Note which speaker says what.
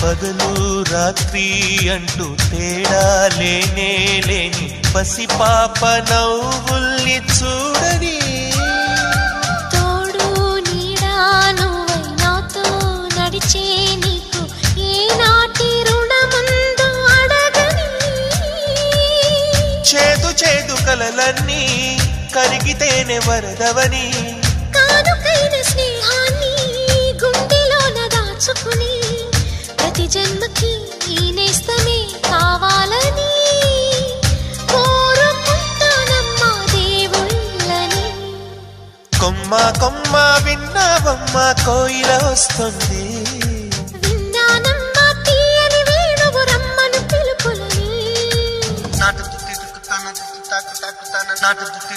Speaker 1: పగలు రాత్రి అంటూ తేడా లేనే లేని పసిపాప నవ్వుల్ని చూడని
Speaker 2: తోడు నీడా నువ్వై నాతో నడిచే నీకు ఏనాటి రుణముందో అడగని
Speaker 1: చేదు చేదు కలలన్నీ కరిగితేనే వరదవని
Speaker 2: కానుకైన స్నేహాన్ని గుండెలోన దాచుకుని ప్రతి జన్మకి ఈ నేస్తమే కావాలని కోరుకుంటానమ్మా దేవుళ్ళని.
Speaker 1: కొమ్మ కొమ్మ విన్నావమ్మ కోయిల వస్తుంది,
Speaker 2: విన్నానమ్మా తీయని వేణువు రమ్మను పిలుపులని.
Speaker 1: నాటు తుత్తి తుక్కుతాన తుత్తి తాకు తాకుతాన నాటు తుత్తి